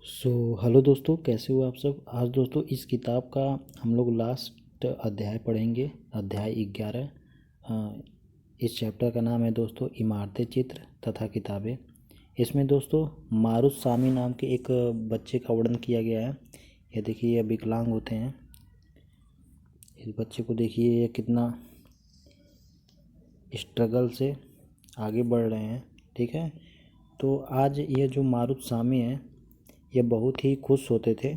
Hello दोस्तों, कैसे हो आप सब। आज दोस्तों इस किताब का हम लोग लास्ट अध्याय पढ़ेंगे, अध्याय 11। इस चैप्टर का नाम है दोस्तों इमारतें, चित्र तथा किताबें। इसमें दोस्तों मारुतसामी नाम के एक बच्चे का वर्णन किया गया है। ये देखिए, ये विकलांग होते हैं। इस बच्चे को देखिए, ये कितना स्ट्रगल से आगे बढ़ रहे हैं। ठीक है, तो आज ये जो मारुतसामी है, ये बहुत ही खुश होते थे।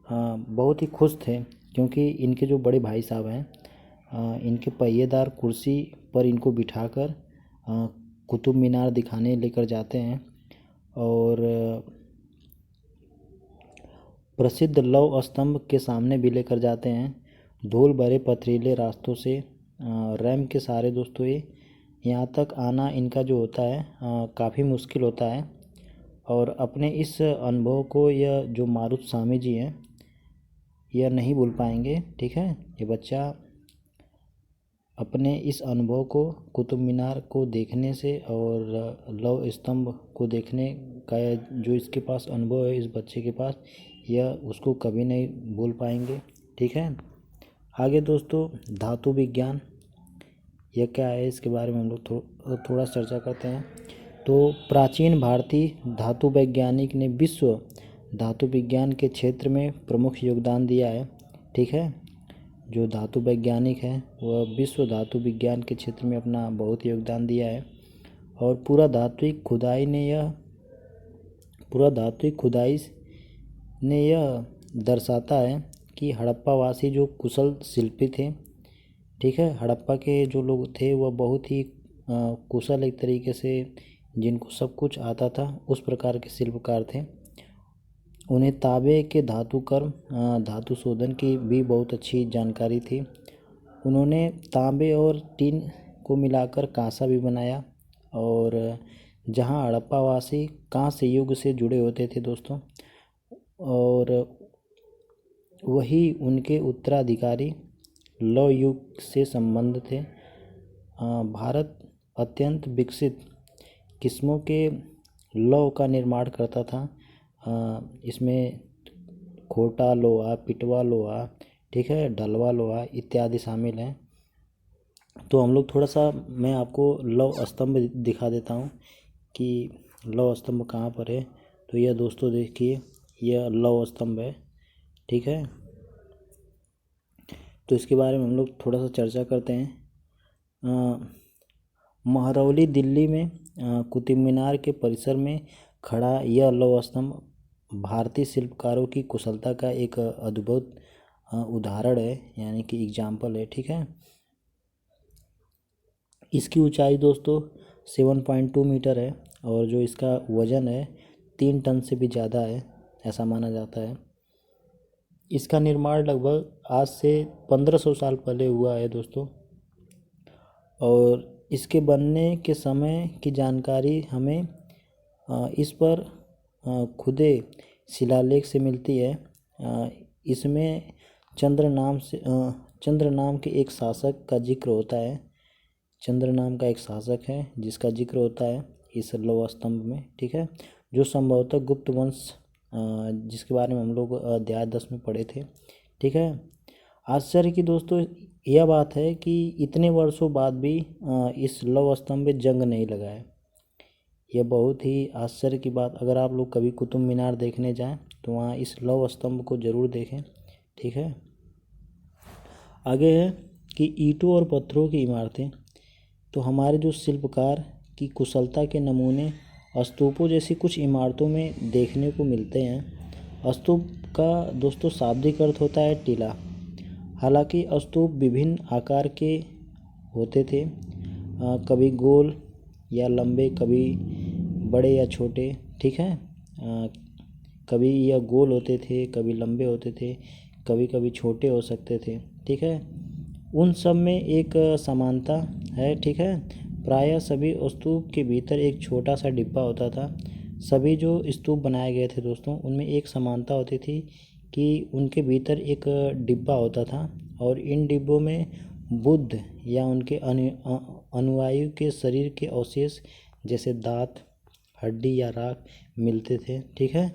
हाँ, बहुत ही खुश थे, क्योंकि इनके जो बड़े भाई साहब हैं, इनके पहिएदार कुर्सी पर इनको बिठाकर कुतुब मीनार दिखाने लेकर जाते हैं और प्रसिद्ध लौह स्तंभ के सामने भी लेकर जाते हैं। धूल भरे पथरीले रास्तों से रैम के सहारे दोस्तों ये यहाँ तक आना इनका जो होता है काफ़ी मुश्किल होता है। और अपने इस अनुभव को यह जो मारुतसामी जी हैं यह नहीं भूल पाएंगे। ठीक है, ये बच्चा अपने इस अनुभव को कुतुब मीनार को देखने से और लौह स्तंभ को देखने का जो इसके पास अनुभव है, इस बच्चे के पास, यह उसको कभी नहीं भूल पाएंगे। ठीक है, आगे दोस्तों धातु विज्ञान यह क्या है, इसके बारे में हम लोग थोड़ा चर्चा करते हैं। तो प्राचीन भारतीय धातु वैज्ञानिक ने विश्व धातु विज्ञान के क्षेत्र में प्रमुख योगदान दिया है। ठीक है, जो धातु वैज्ञानिक है वह विश्व धातु विज्ञान के क्षेत्र में अपना बहुत योगदान दिया है। और पूरा धात्विक खुदाई ने यह दर्शाता है कि हड़प्पावासी जो कुशल शिल्पी थे, ठीक है, हड़प्पा के जो लोग थे वह बहुत ही कुशल, एक तरीके से जिनको सब कुछ आता था, उस प्रकार के शिल्पकार थे। उन्हें तांबे के धातु कर्म, धातु शोधन की भी बहुत अच्छी जानकारी थी। उन्होंने तांबे और टीन को मिलाकर कांसा भी बनाया। और जहां हड़प्पावासी कांस्य युग से जुड़े होते थे दोस्तों, और वही उनके उत्तराधिकारी लौह युग से संबंध थे। भारत अत्यंत विकसित किस्मों के लौह का निर्माण करता था। इसमें खोटा लोहा, पिटवा लोहा, ठीक है, ढलवा लोहा इत्यादि शामिल हैं। तो हम लोग थोड़ा सा, मैं आपको लौह स्तंभ दिखा देता हूँ कि लौह स्तंभ कहाँ पर है। तो यह दोस्तों देखिए, यह लौह स्तंभ है। ठीक है, तो इसके बारे में हम लोग थोड़ा सा चर्चा करते हैं। महरौली दिल्ली में कुतुब मीनार के परिसर में खड़ा यह लौह स्तंभ भारतीय शिल्पकारों की कुशलता का एक अद्भुत उदाहरण है, यानी कि एग्जाम्पल है। ठीक है, इसकी ऊंचाई दोस्तों 7.2 मीटर है और जो इसका वजन है 3 टन से भी ज़्यादा है, ऐसा माना जाता है। इसका निर्माण लगभग आज से 1500 साल पहले हुआ है दोस्तों। और इसके बनने के समय की जानकारी हमें इस पर खुदे शिलालेख से मिलती है। इसमें चंद्र नाम के एक शासक का जिक्र होता है। चंद्र नाम का एक शासक है जिसका जिक्र होता है इस लौह स्तंभ में। ठीक है, जो संभवतः गुप्त वंश, जिसके बारे में हम लोग अध्याय 10 में पढ़े थे। ठीक है, आश्चर्य की दोस्तों यह बात है कि इतने वर्षों बाद भी इस लौह स्तंभ में जंग नहीं लगा है। यह बहुत ही आश्चर्य की बात। अगर आप लोग कभी कुतुब मीनार देखने जाएं तो वहाँ इस लौह स्तंभ को ज़रूर देखें। ठीक है, आगे है कि ईंटों और पत्थरों की इमारतें। तो हमारे जो शिल्पकार की कुशलता के नमूने स्तूपों जैसी कुछ इमारतों में देखने को मिलते हैं। स्तूप का दोस्तों शाब्दिक अर्थ होता है टीला। हालांकि स्तूप विभिन्न आकार के होते थे, कभी गोल या लंबे, कभी बड़े या छोटे। ठीक है, कभी यह गोल होते थे, कभी लंबे होते थे, कभी कभी छोटे हो सकते थे। ठीक है, उन सब में एक समानता है। ठीक है, प्रायः सभी स्तूप के भीतर एक छोटा सा डिब्बा होता था। सभी जो स्तूप बनाए गए थे दोस्तों, उनमें एक समानता होती थी कि उनके भीतर एक डिब्बा होता था और इन डिब्बों में बुद्ध या उनके अनुयायियों के शरीर के अवशेष जैसे दांत, हड्डी या राख मिलते थे। ठीक है,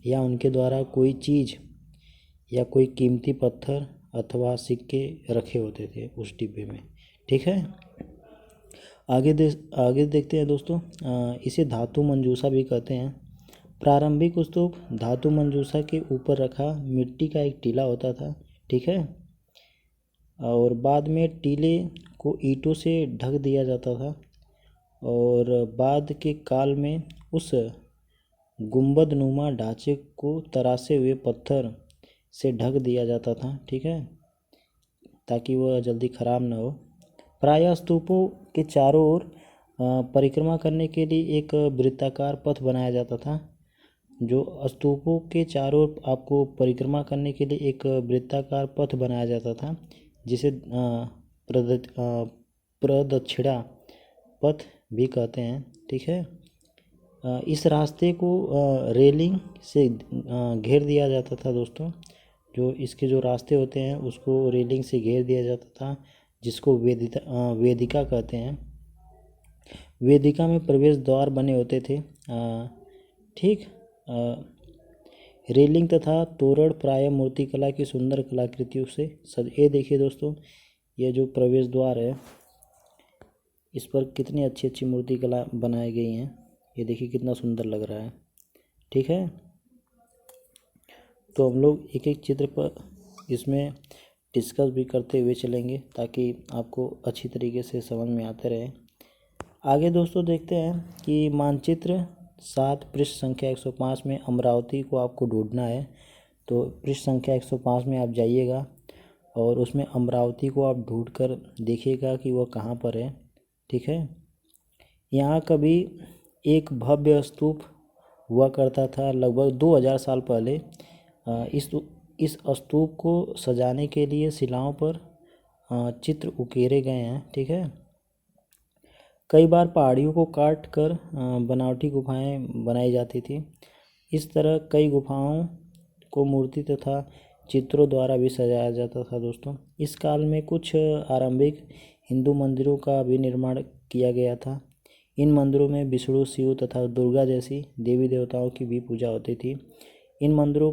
या उनके द्वारा कोई चीज़ या कोई कीमती पत्थर अथवा सिक्के रखे होते थे उस डिब्बे में। ठीक है, आगे देखते हैं दोस्तों। इसे धातु मंजूषा भी कहते हैं। प्रारंभिक स्तूप धातु मंजूषा के ऊपर रखा मिट्टी का एक टीला होता था। ठीक है, और बाद में टीले को ईंटों से ढक दिया जाता था और बाद के काल में उस गुंबदनुमा ढांचे को तरासे हुए पत्थर से ढक दिया जाता था। ठीक है, ताकि वह जल्दी ख़राब ना हो। प्रायः स्तूपों के चारों ओर परिक्रमा करने के लिए एक वृत्ताकार पथ बनाया जाता था। जो स्तूपों के चारों ओर आपको परिक्रमा करने के लिए एक वृत्ताकार पथ बनाया जाता था, जिसे प्रदक्षिणा पथ भी कहते हैं। ठीक है, इस रास्ते को रेलिंग से घेर दिया जाता था दोस्तों। जो इसके जो रास्ते होते हैं उसको रेलिंग से घेर दिया जाता था, जिसको वेदिका कहते हैं। वेदिका में प्रवेश द्वार बने होते थे। ठीक, रेलिंग तथा तोरण प्राय मूर्तिकला की सुंदर कलाकृतियों से ये देखिए दोस्तों, ये जो प्रवेश द्वार है इस पर कितनी अच्छी अच्छी मूर्तिकला बनाई गई हैं। ये देखिए कितना सुंदर लग रहा है। ठीक है, तो हम लोग एक एक चित्र पर इसमें डिस्कस भी करते हुए चलेंगे ताकि आपको अच्छी तरीके से समझ में आते रहे। आगे दोस्तों देखते हैं कि मानचित्र 7 पृष्ठ संख्या 105 में अमरावती को आपको ढूंढना है। तो पृष्ठ संख्या 105 में आप जाइएगा और उसमें अमरावती को आप ढूंढ कर देखिएगा कि वह कहाँ पर है। ठीक है, यहाँ कभी एक भव्य स्तूप हुआ करता था लगभग 2000 साल पहले। इस स्तूप को सजाने के लिए शिलाओं पर चित्र उकेरे गए हैं। ठीक है, कई बार पहाड़ियों को काट कर बनावटी गुफाएं बनाई जाती थी। इस तरह कई गुफाओं को मूर्ति तथा चित्रों द्वारा भी सजाया जाता था दोस्तों। इस काल में कुछ आरंभिक हिंदू मंदिरों का भी निर्माण किया गया था। इन मंदिरों में विष्णु, शिव तथा दुर्गा जैसी देवी देवताओं की भी पूजा होती थी। इन मंदिरों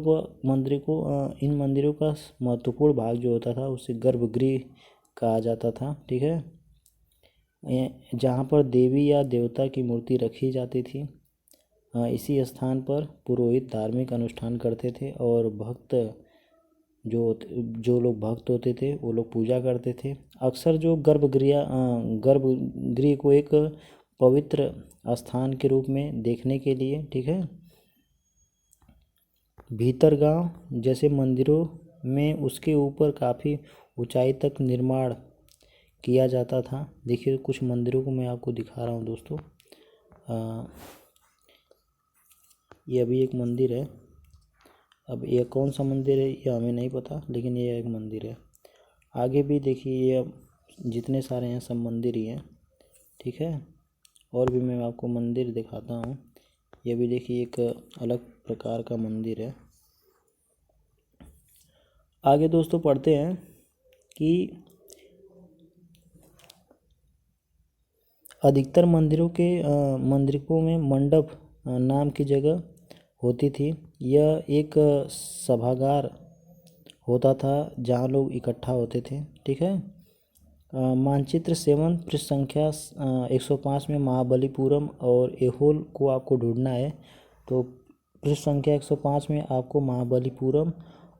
का महत्वपूर्ण भाग जो होता था उसे गर्भगृह कहा जाता था। ठीक है, जहाँ पर देवी या देवता की मूर्ति रखी जाती थी। इसी स्थान पर पुरोहित धार्मिक अनुष्ठान करते थे और भक्त जो लोग भक्त होते थे वो लोग पूजा करते थे। अक्सर जो गर्भगृह को एक पवित्र स्थान के रूप में देखने के लिए, ठीक है, भीतरगांव जैसे मंदिरों में उसके ऊपर काफ़ी ऊंचाई तक निर्माण किया जाता था। देखिए कुछ मंदिरों को मैं आपको दिखा रहा हूँ दोस्तों। ये अभी एक मंदिर है। अब ये कौन सा मंदिर है ये हमें नहीं पता, लेकिन ये एक मंदिर है। आगे भी देखिए ये जितने सारे हैं सब मंदिर ही हैं। ठीक है, और भी मैं आपको मंदिर दिखाता हूँ। ये भी देखिए एक अलग प्रकार का मंदिर है। आगे दोस्तों पढ़ते हैं कि अधिकतर मंदिरों में मंडप नाम की जगह होती थी। यह एक सभागार होता था जहाँ लोग इकट्ठा होते थे। ठीक है, मानचित्र 7 पृष्ठ संख्या 105 में महाबलीपुरम और ऐहोल को आपको ढूंढना है। तो पृष्ठ संख्या 105 में आपको महाबलीपुरम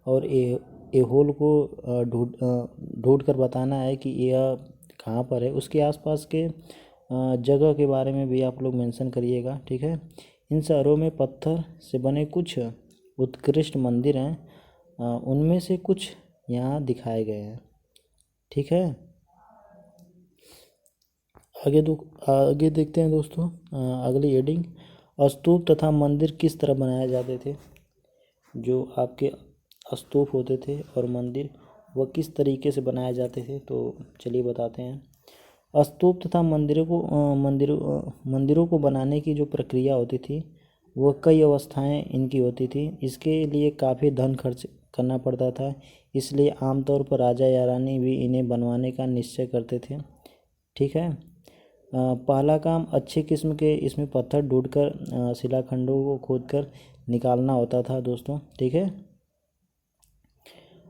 और ऐहोल को ढूंढ कर बताना है कि यह कहाँ पर है। उसके आसपास के जगह के बारे में भी आप लोग मेंशन करिएगा। ठीक है, इन शहरों में पत्थर से बने कुछ उत्कृष्ट मंदिर हैं। उनमें से कुछ यहाँ दिखाए गए हैं। ठीक है, आगे देखते हैं दोस्तों। अगली हेडिंग, स्तूप तथा मंदिर किस तरह बनाए जाते थे। जो आपके स्तूप होते थे और मंदिर वह किस तरीके से बनाए जाते थे, तो चलिए बताते हैं। स्तूप तथा मंदिरों को बनाने की जो प्रक्रिया होती थी वह कई अवस्थाएं इनकी होती थी। इसके लिए काफ़ी धन खर्च करना पड़ता था, इसलिए आमतौर पर राजा या रानी भी इन्हें बनवाने का निश्चय करते थे। ठीक है, पहला काम अच्छे किस्म के इसमें पत्थर ढूंढकर शिलाखंडों को खोदकर निकालना होता था दोस्तों, ठीक है।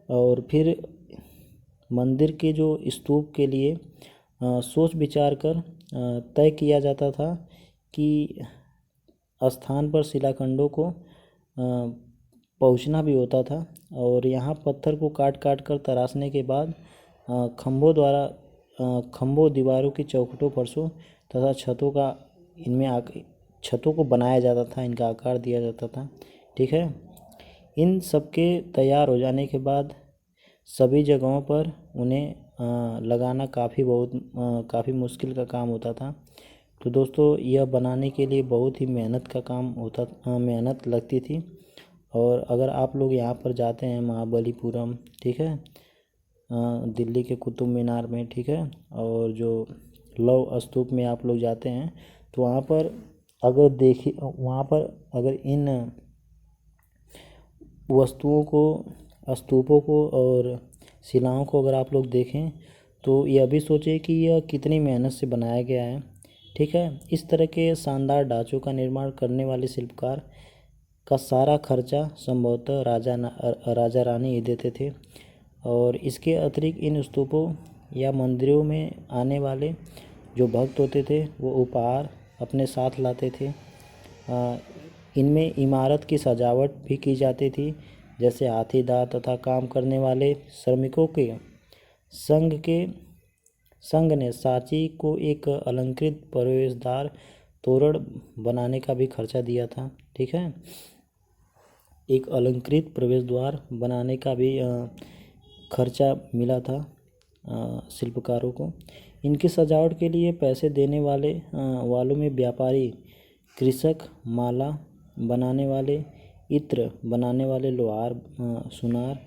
और फिर मंदिर के जो स्तूप के लिए सोच विचार कर तय किया जाता था कि स्थान पर शिलाखंडों को पहुंचना भी होता था। और यहाँ पत्थर को काट काट कर तराशने के बाद खम्भों, दीवारों की चौखटों, फर्शों तथा छतों को बनाया जाता था, इनका आकार दिया जाता था, ठीक है। इन सबके तैयार हो जाने के बाद सभी जगहों पर उन्हें लगाना काफ़ी मुश्किल का काम होता था। तो दोस्तों यह बनाने के लिए बहुत ही मेहनत लगती थी। और अगर आप लोग यहाँ पर जाते हैं महाबलीपुरम, ठीक है, दिल्ली के कुतुब मीनार में, ठीक है, और जो लौह स्तूप में आप लोग जाते हैं तो वहाँ पर अगर इन स्तूपों को और शिलाओं को अगर आप लोग देखें तो यह भी सोचें कि यह कितनी मेहनत से बनाया गया है, ठीक है। इस तरह के शानदार ढांचों का निर्माण करने वाले शिल्पकार का सारा खर्चा संभवतः राजा रानी ही देते थे। और इसके अतिरिक्त इन स्तूपों या मंदिरों में आने वाले जो भक्त होते थे वो उपहार अपने साथ लाते थे। इनमें इमारत की सजावट भी की जाती थी, जैसे हाथीदार तथा काम करने वाले श्रमिकों के संघ ने सांची को एक अलंकृत प्रवेशद्वार तोरण बनाने का भी खर्चा दिया था, ठीक है। एक अलंकृत प्रवेश द्वार बनाने का भी खर्चा मिला था शिल्पकारों को। इनकी सजावट के लिए पैसे देने वालों में व्यापारी, कृषक, माला बनाने वाले, इत्र बनाने वाले, लोहार, सुनार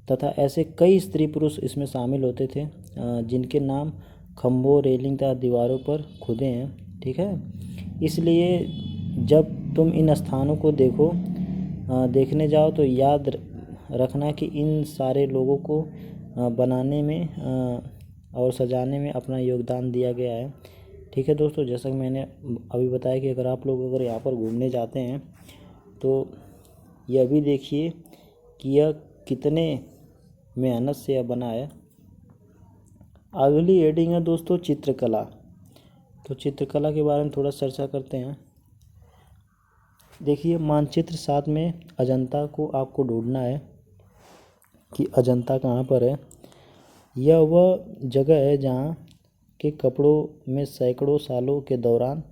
तथा ऐसे कई स्त्री पुरुष इसमें शामिल होते थे जिनके नाम खम्भों, रेलिंग तथा दीवारों पर खुदे हैं, ठीक है। इसलिए जब तुम इन स्थानों को देखने जाओ तो याद रखना कि इन सारे लोगों को बनाने में और सजाने में अपना योगदान दिया गया है, ठीक है दोस्तों। जैसा कि मैंने अभी बताया कि अगर यहाँ पर घूमने जाते हैं तो यह भी देखिए कि यह कितने मेहनत से यह बना है। अगली हेडिंग है दोस्तों चित्रकला। तो चित्रकला के बारे में थोड़ा चर्चा करते हैं। देखिए मानचित्र 7 में अजंता को आपको ढूंढना है कि अजंता कहाँ पर है। यह वह जगह है जहाँ के कपड़ों में सैकड़ों सालों के दौरान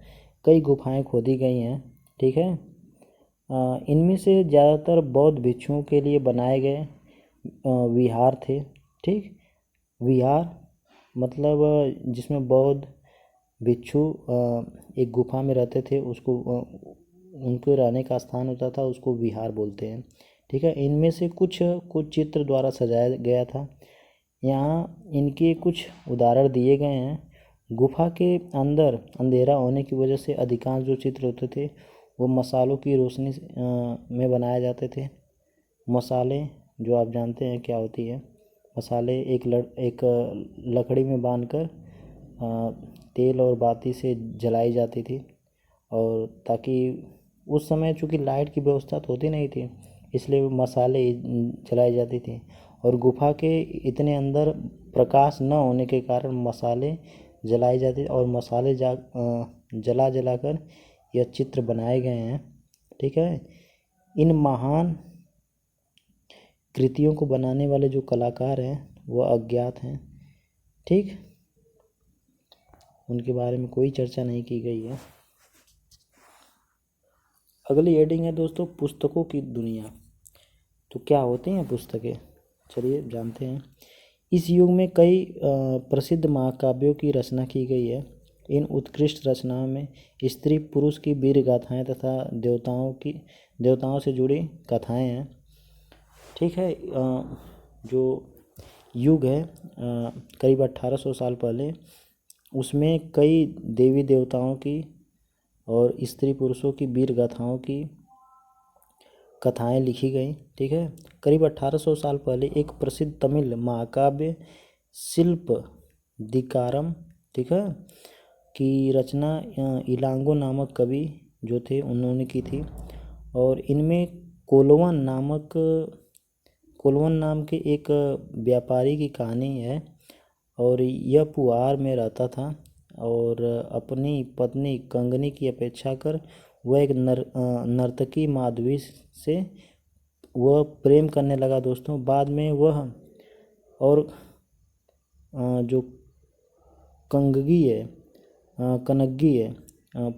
कई गुफाएं खोदी गई हैं, ठीक है। इनमें से ज़्यादातर बौद्ध भिक्षुओं के लिए बनाए गए विहार थे, ठीक। विहार मतलब जिसमें बौद्ध भिक्षु एक गुफा में रहते थे, उनके रहने का स्थान होता था, उसको विहार बोलते हैं, ठीक है। इनमें से कुछ चित्र द्वारा सजाया गया था। यहाँ इनके कुछ उदाहरण दिए गए हैं। गुफा के अंदर अंधेरा होने की वजह से अधिकांश जो चित्र होते थे वो मसालों की रोशनी में बनाए जाते थे। मसाले जो आप जानते हैं क्या होती है। मसाले एक लकड़ी में बांधकर तेल और बाती से जलाई जाती थी, और ताकि उस समय चूँकि लाइट की व्यवस्था तो होती नहीं थी, इसलिए मसाले जलाई जाती थी। और गुफा के इतने अंदर प्रकाश न होने के कारण मसाले जलाई जाती और मसाले जला कर यह चित्र बनाए गए हैं, ठीक है। इन महान कृतियों को बनाने वाले जो कलाकार हैं वह अज्ञात हैं, ठीक। उनके बारे में कोई चर्चा नहीं की गई है। अगली हेडिंग है दोस्तों पुस्तकों की दुनिया। तो क्या होती हैं पुस्तकें, चलिए जानते हैं। इस युग में कई प्रसिद्ध महाकाव्यों की रचना की गई है। इन उत्कृष्ट रचनाओं में स्त्री पुरुष की वीर गाथाएँ तथा देवताओं से जुड़ी कथाएँ हैं, ठीक है। जो युग है करीब 1800 साल पहले, उसमें कई देवी देवताओं की और स्त्री पुरुषों की वीर गाथाओं की कथाएं लिखी गई, ठीक है। करीब 1800 साल पहले एक प्रसिद्ध तमिल महाकाव्य शिल्पदिकारम, ठीक है, की रचना इलांगो नामक कवि जो थे उन्होंने की थी। और इनमें कोलवन नाम के एक व्यापारी की कहानी है। और यह पुआर में रहता था और अपनी पत्नी कंगनी की अपेक्षा कर वह एक नर्तकी माधवी से वह प्रेम करने लगा दोस्तों। बाद में वह और जो कनग्गी है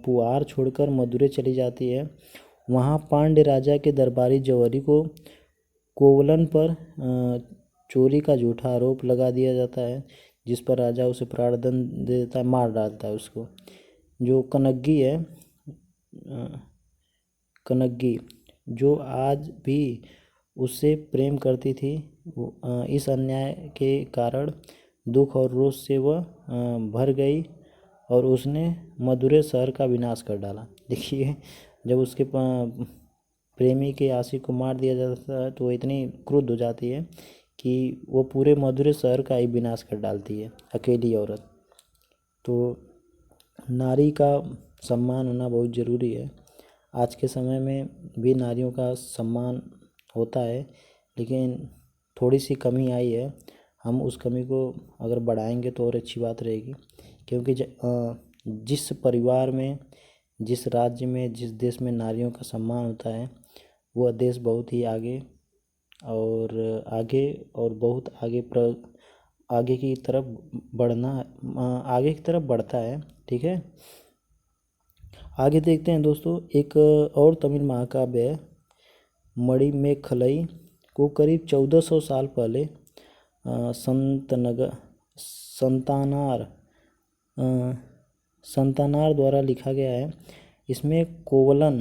पुआर छोड़कर मदुरै चली जाती है। वहाँ पांड्य राजा के दरबारी जौहरी को कोवलन पर चोरी का झूठा आरोप लगा दिया जाता है, जिस पर राजा उसे प्राणदंड दे देता है, मार डालता है उसको। जो कनग्गी जो आज भी उससे प्रेम करती थी, इस अन्याय के कारण दुख और रोष से वह भर गई और उसने मदुरै शहर का विनाश कर डाला। देखिए, जब उसके प्रेमी के आशिक को मार दिया जाता है तो वो इतनी क्रुद्ध हो जाती है कि वो पूरे मदुरै शहर का ही विनाश कर डालती है, अकेली औरत। तो नारी का सम्मान होना बहुत ज़रूरी है। आज के समय में भी नारियों का सम्मान होता है, लेकिन थोड़ी सी कमी आई है। हम उस कमी को अगर बढ़ाएंगे तो और अच्छी बात रहेगी, क्योंकि जिस परिवार में, जिस राज्य में, जिस देश में नारियों का सम्मान होता है, वह देश बहुत ही आगे और बहुत आगे की तरफ बढ़ता है। ठीक है, आगे देखते हैं दोस्तों। एक और तमिल महाकाव्य है मणिमेखलई को करीब 1400 साल पहले संतानार द्वारा लिखा गया है। इसमें कोवलन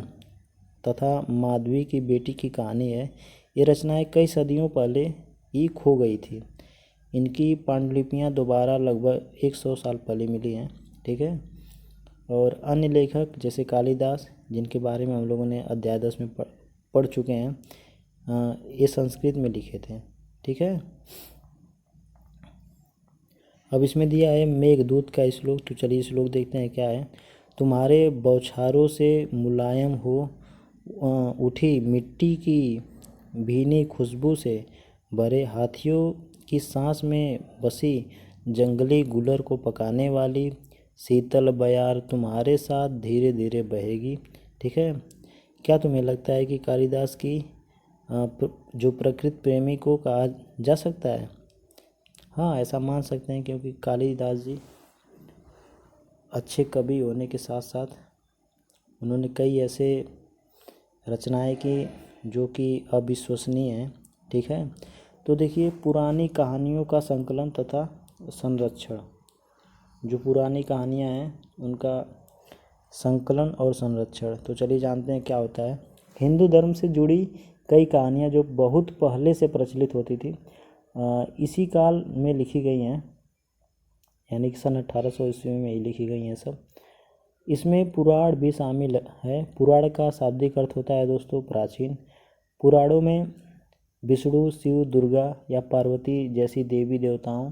तथा माधवी की बेटी की कहानी है। ये रचनाएं कई सदियों पहले ही खो गई थी। इनकी पांडुलिपियाँ दोबारा लगभग 100 साल पहले मिली हैं। ठीक है, और अन्य लेखक जैसे कालिदास, जिनके बारे में हम लोगों ने अध्याय 10 में पढ़ चुके हैं, ये संस्कृत में लिखे थे। ठीक है, अब इसमें दिया है मेघदूत का श्लोक। तो चलिए श्लोक देखते हैं क्या है। तुम्हारे बौछारों से मुलायम हो उठी मिट्टी की भीनी खुशबू से भरे हाथियों की सांस में बसी जंगली गुलर को पकाने वाली शीतल बयार तुम्हारे साथ धीरे धीरे बहेगी। ठीक है, क्या तुम्हें लगता है कि कालिदास की जो प्रकृति प्रेमी को कहा जा सकता है? हाँ, ऐसा मान सकते हैं, क्योंकि कालिदास जी अच्छे कवि होने के साथ साथ उन्होंने कई ऐसे रचनाएं की जो कि अविश्वसनीय हैं। ठीक है, तो देखिए, पुरानी कहानियों का संकलन तथा संरक्षण। जो पुरानी कहानियां हैं उनका संकलन और संरक्षण, तो चलिए जानते हैं क्या होता है। हिंदू धर्म से जुड़ी कई कहानियां जो बहुत पहले से प्रचलित होती थी, इसी काल में लिखी गई हैं, यानी कि सन 1800 ईस्वी में ही लिखी गई हैं सब। इसमें पुराण भी शामिल है। पुराण का शाब्दिक अर्थ होता है दोस्तों प्राचीन। पुराणों में विष्णु, शिव, दुर्गा या पार्वती जैसी देवी देवताओं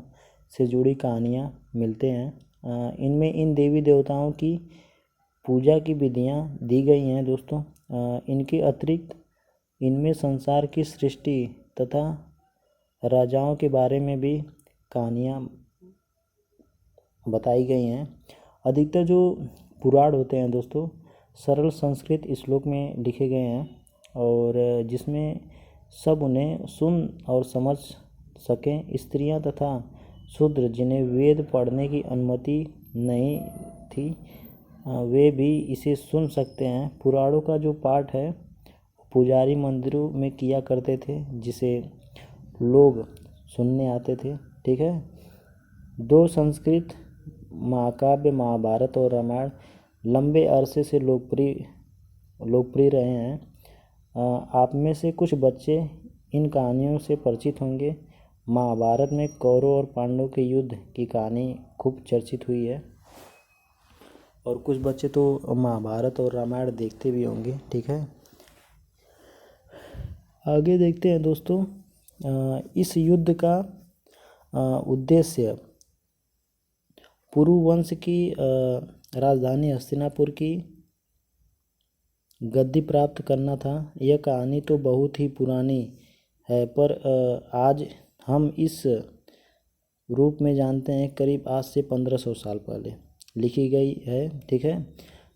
से जुड़ी कहानियाँ मिलते हैं। इनमें इन देवी देवताओं की पूजा की विधियाँ दी गई हैं दोस्तों। इनके अतिरिक्त इनमें संसार की सृष्टि तथा राजाओं के बारे में भी कहानियाँ बताई गई हैं। अधिकतर जो पुराण होते हैं दोस्तों, सरल संस्कृत श्लोक में लिखे गए हैं, और जिसमें सब उन्हें सुन और समझ सकें। स्त्रियां तथा शूद्र जिन्हें वेद पढ़ने की अनुमति नहीं थी, वे भी इसे सुन सकते हैं। पुराणों का जो पाठ है पुजारी मंदिरों में किया करते थे, जिसे लोग सुनने आते थे। ठीक है, दो संस्कृत महाकाव्य महाभारत और रामायण लंबे अरसे से लोकप्रिय रहे हैं। आप में से कुछ बच्चे इन कहानियों से परिचित होंगे। महाभारत में कौरव और पांडवों के युद्ध की कहानी खूब चर्चित हुई है, और कुछ बच्चे तो महाभारत और रामायण देखते भी होंगे। ठीक है, आगे देखते हैं दोस्तों। इस युद्ध का उद्देश्य पुरु वंश की राजधानी हस्तिनापुर की गद्दी प्राप्त करना था। यह कहानी तो बहुत ही पुरानी है, पर आज हम इस रूप में जानते हैं। करीब आज से 1500 साल पहले लिखी गई है। ठीक है।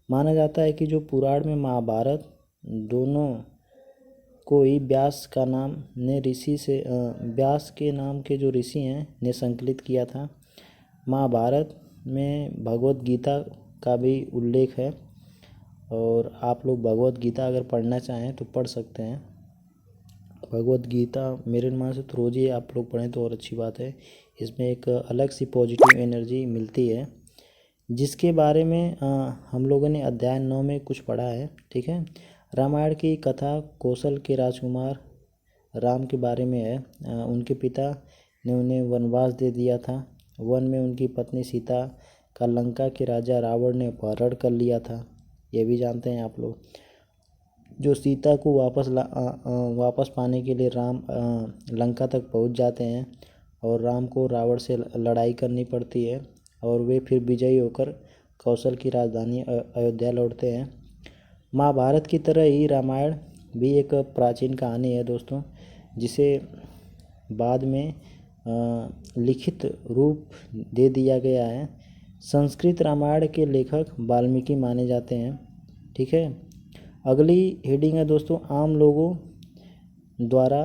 माना जाता है कि जो पुराण में महाभारत दोनों को ही व्यास का नाम ने ऋषि से व्यास के नाम के जो ऋषि हैं ने संकलित किया था। महाभारत में भगवत गीता का भी उल्लेख है, और आप लोग भगवत गीता अगर पढ़ना चाहें तो पढ़ सकते हैं। भगवत गीता मेरे अनुमान से तो रोज़ ही आप लोग पढ़ें तो और अच्छी बात है। इसमें एक अलग सी पॉजिटिव एनर्जी मिलती है, जिसके बारे में हम लोगों ने अध्याय 9 में कुछ पढ़ा है। ठीक है। रामायण की कथा कौशल के राजकुमार राम के बारे में है। उनके पिता ने उन्हें वनवास दे दिया था। वन में उनकी पत्नी सीता का लंका के राजा रावण ने अपहरण कर लिया था। ये भी जानते हैं आप लोग। जो सीता को वापस पाने के लिए राम लंका तक पहुंच जाते हैं, और राम को रावण से लड़ाई करनी पड़ती है, और वे फिर विजयी होकर कौशल की राजधानी अयोध्या लौटते हैं। महाभारत की तरह ही रामायण भी एक प्राचीन कहानी है दोस्तों, जिसे बाद में लिखित रूप दे दिया गया है। संस्कृत रामायण के लेखक वाल्मीकि माने जाते हैं। ठीक है। अगली हेडिंग है दोस्तों, आम लोगों द्वारा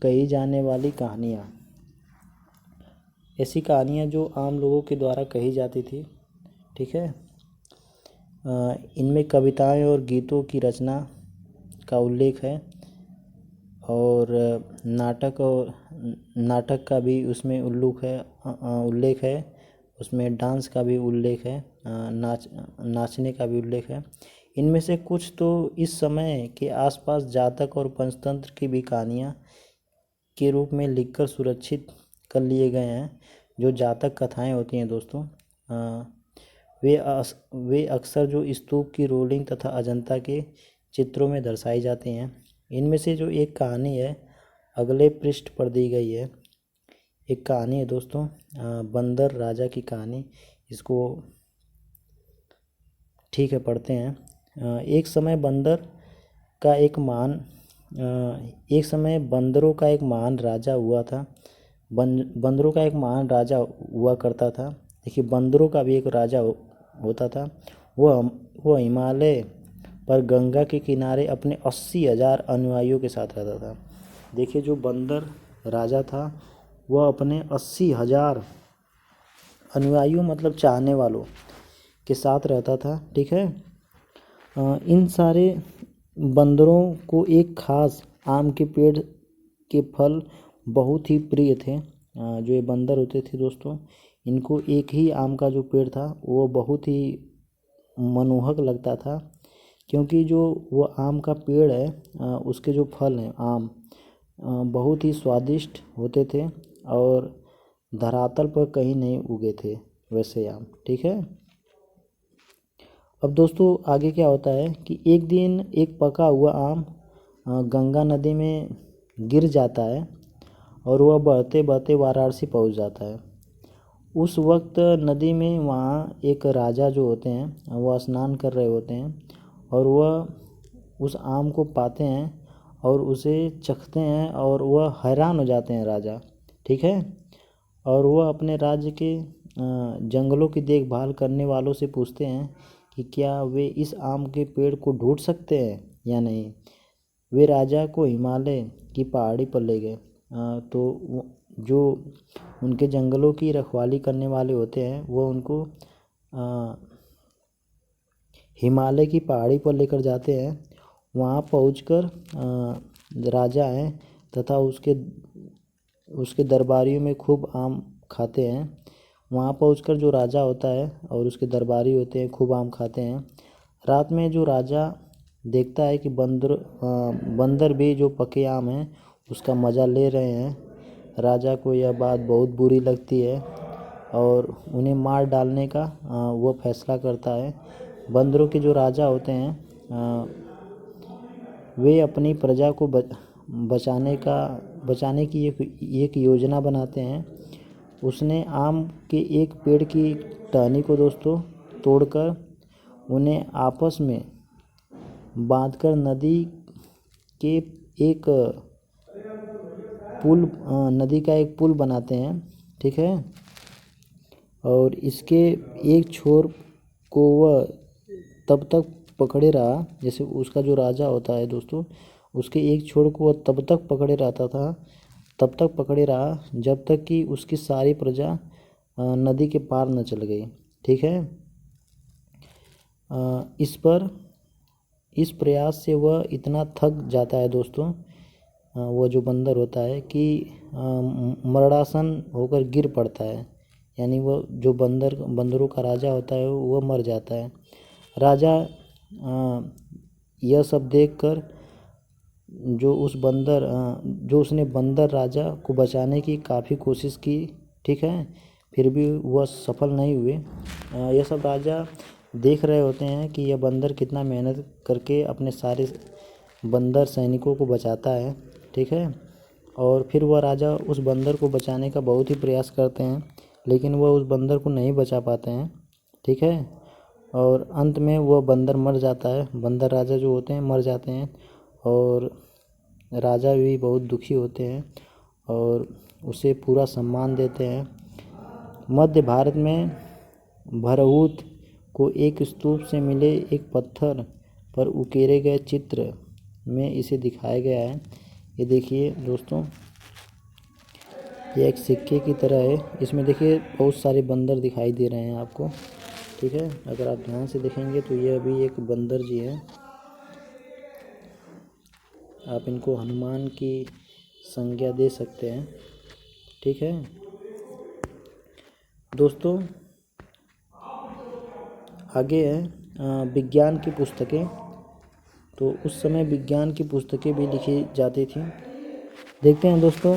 कही जाने वाली कहानियाँ। ऐसी कहानियाँ जो आम लोगों के द्वारा कही जाती थी। ठीक है। इनमें कविताएं और गीतों की रचना का उल्लेख है, और नाटक का भी उसमें उल्लेख है। उसमें डांस का भी उल्लेख है, नाचने का भी उल्लेख है। इनमें से कुछ तो इस समय के आसपास जातक और पंचतंत्र की भी कहानियाँ के रूप में लिखकर सुरक्षित कर लिए गए हैं। जो जातक कथाएं होती हैं दोस्तों, वे अक्सर जो स्तूप की रोलिंग तथा अजंता के चित्रों में दर्शाई जाती हैं। इनमें से जो एक कहानी है अगले पृष्ठ पर दी गई है। एक कहानी है दोस्तों, बंदर राजा की कहानी। इसको ठीक है पढ़ते हैं। एक समय बंदरों का एक महान राजा हुआ था। बंदरों का एक महान राजा हुआ करता था। देखिए, बंदरों का भी एक राजा होता था। वह हिमालय पर गंगा के किनारे अपने 80,000 अनुयायियों के साथ रहता था। देखिए, जो बंदर राजा था वह अपने 80,000 अनुयायियों मतलब चाहने वालों के साथ रहता था। ठीक है। इन सारे बंदरों को एक खास आम के पेड़ के फल बहुत ही प्रिय थे। जो ये बंदर होते थे दोस्तों, इनको एक ही आम का जो पेड़ था वो बहुत ही मनमोहक लगता था, क्योंकि जो वो आम का पेड़ है उसके जो फल हैं आम बहुत ही स्वादिष्ट होते थे, और धरातल पर कहीं नहीं उगे थे वैसे आम। ठीक है। अब दोस्तों आगे क्या होता है कि एक दिन एक पका हुआ आम गंगा नदी में गिर जाता है, और वह बहते बहते वाराणसी पहुंच जाता है। उस वक्त नदी में वहाँ एक राजा जो होते हैं वह स्नान कर रहे होते हैं, और वह उस आम को पाते हैं और उसे चखते हैं, और वह हैरान हो जाते हैं राजा। ठीक है। और वह अपने राज्य के जंगलों की देखभाल करने वालों से पूछते हैं कि क्या वे इस आम के पेड़ को ढूंढ सकते हैं या नहीं। वे राजा को हिमालय की पहाड़ी पर ले गए। तो जो उनके जंगलों की रखवाली करने वाले होते हैं वो उनको हिमालय की पहाड़ी पर लेकर जाते हैं। वहाँ पहुंचकर राजा हैं तथा उसके दरबारियों में खूब आम खाते हैं। वहाँ पहुंचकर जो राजा होता है और उसके दरबारी होते हैं खूब आम खाते हैं। रात में जो राजा देखता है कि बंदर भी जो पके आम हैं उसका मज़ा ले रहे हैं। राजा को यह बात बहुत बुरी लगती है और उन्हें मार डालने का वो फैसला करता है। बंदरों के जो राजा होते हैं वे अपनी प्रजा को बचाने की एक योजना बनाते हैं। उसने आम के एक पेड़ की टहनी को दोस्तों तोड़कर उन्हें आपस में बांधकर नदी के एक पुल नदी का एक पुल बनाते हैं, ठीक है। और इसके एक छोर को वह तब तक पकड़े रहा, जैसे उसका जो राजा होता है दोस्तों, उसके एक छोर को वह तब तक पकड़े रहता था, तब तक पकड़े रहा जब तक कि उसकी सारी प्रजा नदी के पार न चल गई, ठीक है। इस प्रयास से वह इतना थक जाता है दोस्तों, वह जो बंदर होता है कि मरणासन होकर गिर पड़ता है, यानी वह जो बंदरों का राजा होता है वह मर जाता है। राजा यह सब देखकर जो उसने बंदर राजा को बचाने की काफ़ी कोशिश की, ठीक है, फिर भी वह सफल नहीं हुए। यह सब राजा देख रहे होते हैं कि यह बंदर कितना मेहनत करके अपने सारे बंदर सैनिकों को बचाता है, ठीक है। और फिर वह राजा उस बंदर को बचाने का बहुत ही प्रयास करते हैं, लेकिन वह उस बंदर को नहीं बचा पाते हैं, ठीक है। और अंत में वह बंदर मर जाता है, बंदर राजा जो होते हैं मर जाते हैं, और राजा भी बहुत दुखी होते हैं और उसे पूरा सम्मान देते हैं। मध्य भारत में भरहुत को एक स्तूप से मिले एक पत्थर पर उकेरे गए चित्र में इसे दिखाया गया है। ये देखिए दोस्तों, ये एक सिक्के की तरह है, इसमें देखिए बहुत सारे बंदर दिखाई दे रहे हैं आपको, ठीक है। अगर आप ध्यान से देखेंगे तो ये अभी एक बंदर जी है, आप इनको हनुमान की संज्ञा दे सकते हैं, ठीक है दोस्तों। आगे है विज्ञान की पुस्तकें। तो उस समय विज्ञान की पुस्तकें भी लिखी जाती थी। देखते हैं दोस्तों,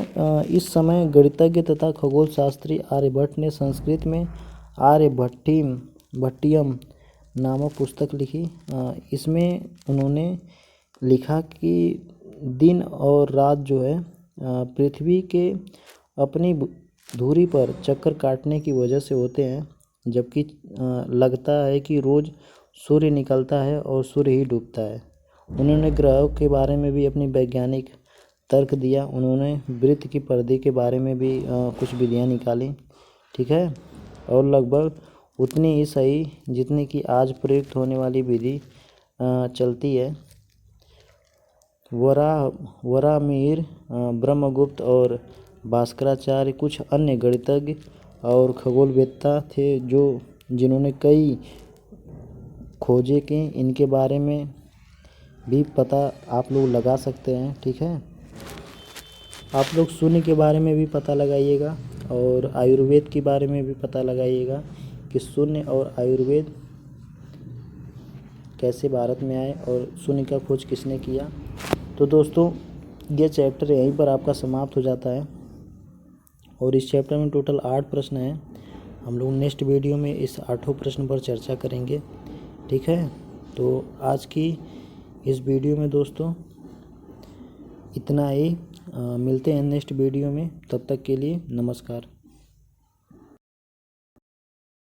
इस समय गणितज्ञ तथा खगोल शास्त्री आर्यभट्ट ने संस्कृत में आर्यभट्टियम नामक पुस्तक लिखी। इसमें उन्होंने लिखा कि दिन और रात जो है पृथ्वी के अपनी धुरी पर चक्कर काटने की वजह से होते हैं, जबकि लगता है कि रोज़ सूर्य निकलता है और सूर्य ही डूबता है। उन्होंने ग्रहों के बारे में भी अपनी वैज्ञानिक तर्क दिया। उन्होंने वृत्त की परिधि के बारे में भी कुछ विधियाँ निकाली, ठीक है, और लगभग उतनी ही सही जितनी कि आज प्रयुक्त होने वाली विधि चलती है। वराहमिहिर, ब्रह्मगुप्त और भास्कराचार्य कुछ अन्य गणितज्ञ और खगोलवेत्ता थे जिन्होंने कई खोजें की। इनके बारे में भी पता आप लोग लगा सकते हैं, ठीक है। आप लोग शून्य के बारे में भी पता लगाइएगा और आयुर्वेद के बारे में भी पता लगाइएगा कि शून्य और आयुर्वेद कैसे भारत में आए और शून्य का खोज किसने किया। तो दोस्तों, ये चैप्टर यहीं पर आपका समाप्त हो जाता है और इस चैप्टर में टोटल 8 प्रश्न हैं। हम लोग नेक्स्ट वीडियो में इस 8 प्रश्न पर चर्चा करेंगे, ठीक है। तो आज की इस वीडियो में दोस्तों इतना ही, मिलते हैं नेक्स्ट वीडियो में, तब तक के लिए नमस्कार।